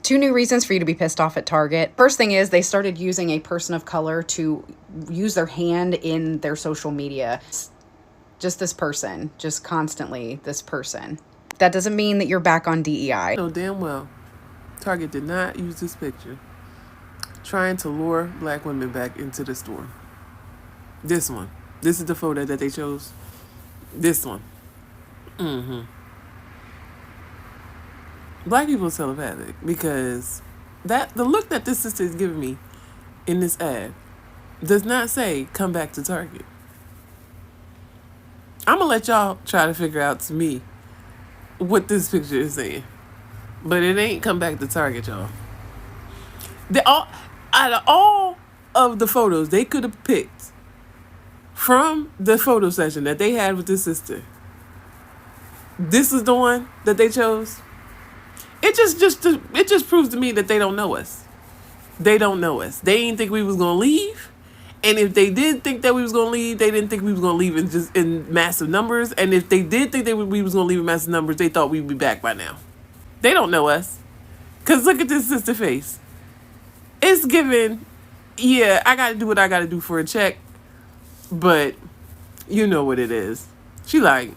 Two new reasons for you to be pissed off at Target. First thing is they started using a person of color to use their hand in their social media. Just this person, just constantly this person. That doesn't mean that you're back on DEI. No, damn well, Target did not use this picture trying to lure black women back into the store. This one. This is the photo that they chose. This one. Black people are telepathic because the look that this sister is giving me in this ad does not say come back to Target. I'm gonna let y'all try to figure out to me what this picture is saying, but it ain't come back to Target, y'all. Out of all of the photos they could have picked from the photo session that they had with this sister, this is the one that they chose. It just proves to me that they don't know us. They don't know us. They didn't think we was gonna leave, and if they did think that we was gonna leave, they didn't think we was gonna leave in massive numbers. And if they did think we was gonna leave in massive numbers, they thought we'd be back by now. They don't know us, cause look at this sister face. It's given, yeah, I gotta do what I gotta do for a check, but you know what it is. She like.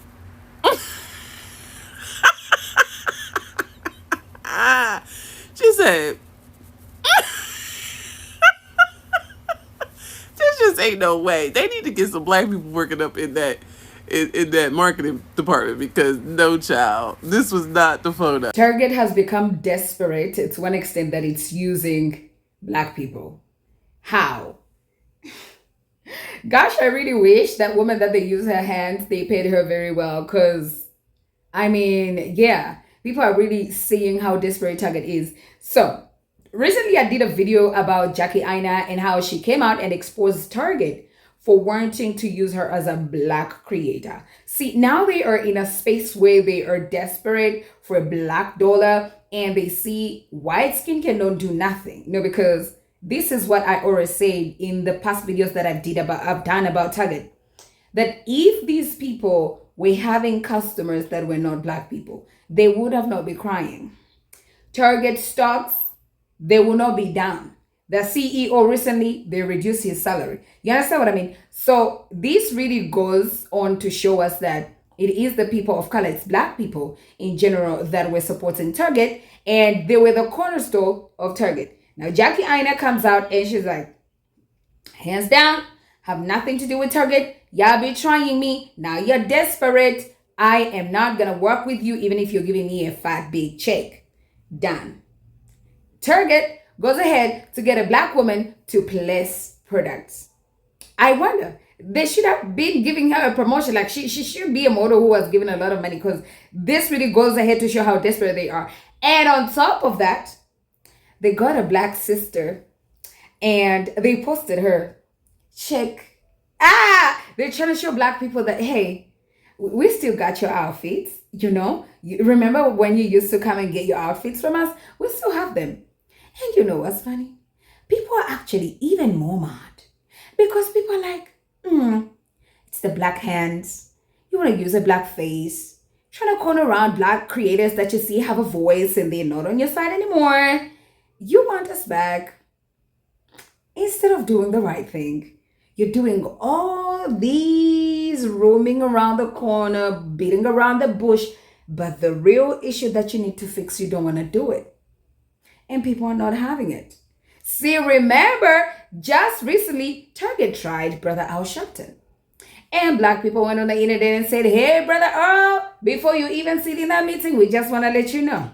She said, "This just ain't no way." They need to get some black people working up in that marketing department because no child, this was not the photo. Target has become desperate to one extent that it's using black people. How? Gosh, I really wish that woman that they use her hands, they paid her very well because, I mean, yeah. People are really seeing how desperate Target is. So, recently I did a video about Jackie Aina and how she came out and exposed Target for wanting to use her as a black creator. See, now they are in a space where they are desperate for a black dollar and they see white skin cannot do nothing. Because this is what I always said in the past videos that I've done about Target. That if these people were having customers that were not black people, they would have not been crying. Target stocks, they will not be down. The CEO recently, they reduced his salary. You understand what I mean? So this really goes on to show us that it is the people of color, it's black people in general that were supporting Target, and they were the cornerstone of Target. Now Jackie Aina comes out and she's like, hands down, have nothing to do with Target. Y'all be trying me. Now you're desperate. I am not going to work with you even if you're giving me a fat, big check. Done. Target goes ahead to get a black woman to place products. I wonder, they should have been giving her a promotion. Like she should be a model who was given a lot of money because this really goes ahead to show how desperate they are. And on top of that, they got a black sister and they posted her. Check. They're trying to show black people that, hey, we still got your outfits, You remember when you used to come and get your outfits from us? We still have them. And you know what's funny? People are actually even more mad because people are like, it's the black hands. You want to use a black face. Trying to corner around black creators that you see have a voice and they're not on your side anymore. You want us back. Instead of doing the right thing, you're doing all these roaming around the corner, beating around the bush, but the real issue that you need to fix, you don't want to do it. And people are not having it. See, remember, just recently, Target tried Brother Al Sharpton. And black people went on the internet and said, hey, Brother Al, before you even sit in that meeting, we just want to let you know.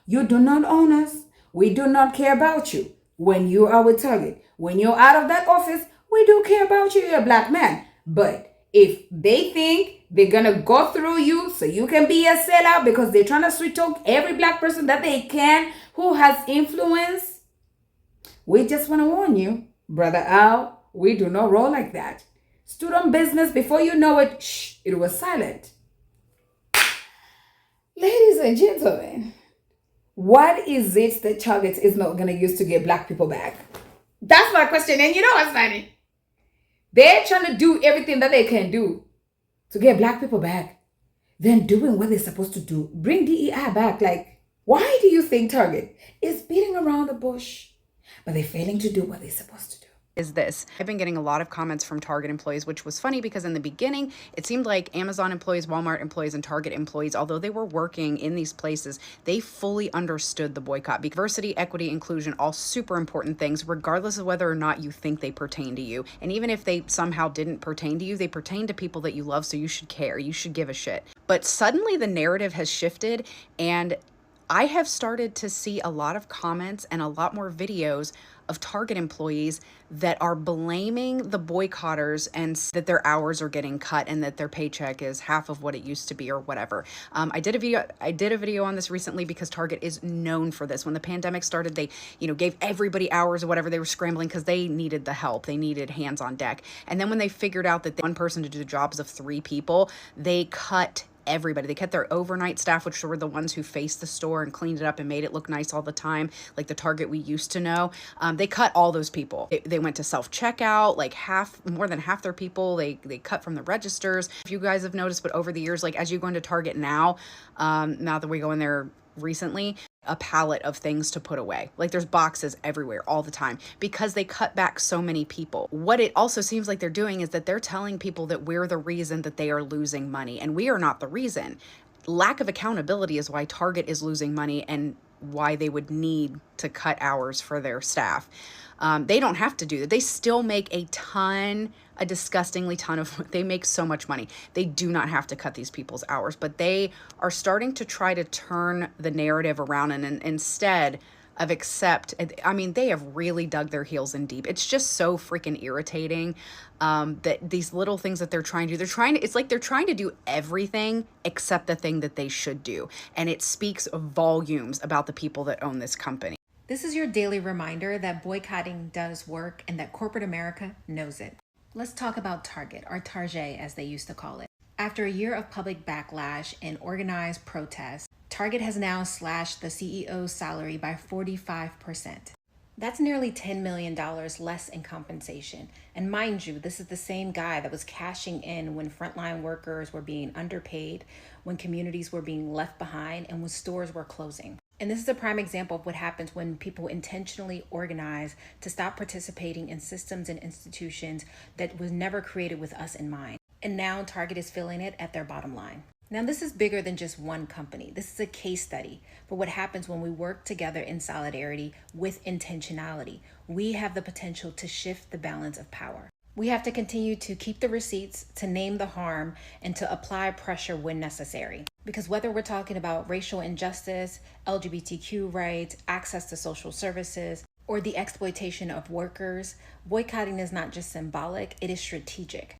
You do not own us. We do not care about you. When you are with Target, when you're out of that office, we do care about you. You're a black man. But if they think they're going to go through you so you can be a sellout because they're trying to sweet talk every black person that they can who has influence, we just want to warn you, Brother Al, we do not roll like that. Stood on business, before you know it, it was silent. Ladies and gentlemen, what is it that Target is not going to use to get black people back? That's my question. And you know what's funny? They're trying to do everything that they can do to get black people back. Then doing what they're supposed to do. Bring DEI back. Like, Why do you think Target is beating around the bush, but they're failing to do what they're supposed to do? Is this. I've been getting a lot of comments from Target employees, which was funny because in the beginning, it seemed like Amazon employees, Walmart employees, and Target employees, although they were working in these places, they fully understood the boycott. Diversity, equity, inclusion, all super important things, regardless of whether or not you think they pertain to you. And even if they somehow didn't pertain to you, they pertain to people that you love, so you should care. You should give a shit. But suddenly the narrative has shifted, and I have started to see a lot of comments and a lot more videos of Target employees that are blaming the boycotters and that their hours are getting cut and that their paycheck is half of what it used to be or whatever. I did a video on this recently because Target is known for this. When the pandemic started, they, gave everybody hours or whatever. They were scrambling because they needed the help. They needed hands on deck. And then when they figured out that one person to do the jobs of 3 people, they cut everybody. They kept their overnight staff, which were the ones who faced the store and cleaned it up and made it look nice all the time, like the Target we used to know. They cut all those people. They went to self-checkout, like more than half their people, they cut from the registers. If you guys have noticed, but over the years, like as you go into Target now that we go in there recently, a pallet of things to put away. Like there's boxes everywhere all the time because they cut back so many people. What it also seems like they're doing is that they're telling people that we're the reason that they are losing money, and we are not the reason. Lack of accountability is why Target is losing money and why they would need to cut hours for their staff. They don't have to do that. They still make a disgustingly ton of, they make so much money. They do not have to cut these people's hours, but they are starting to try to turn the narrative around and instead of they have really dug their heels in deep. It's just so freaking irritating that these little things that they're trying to do, it's like they're trying to do everything except the thing that they should do. And it speaks volumes about the people that own this company. This is your daily reminder that boycotting does work and that corporate America knows it. Let's talk about Target, or Target as they used to call it. After a year of public backlash and organized protests, Target has now slashed the CEO's salary by 45%. That's nearly $10 million less in compensation. And mind you, this is the same guy that was cashing in when frontline workers were being underpaid, when communities were being left behind, and when stores were closing. And this is a prime example of what happens when people intentionally organize to stop participating in systems and institutions that was never created with us in mind. And now Target is feeling it at their bottom line. Now, this is bigger than just one company. This is a case study for what happens when we work together in solidarity with intentionality. We have the potential to shift the balance of power. We have to continue to keep the receipts, to name the harm, and to apply pressure when necessary. Because whether we're talking about racial injustice, LGBTQ rights, access to social services, or the exploitation of workers, boycotting is not just symbolic, it is strategic.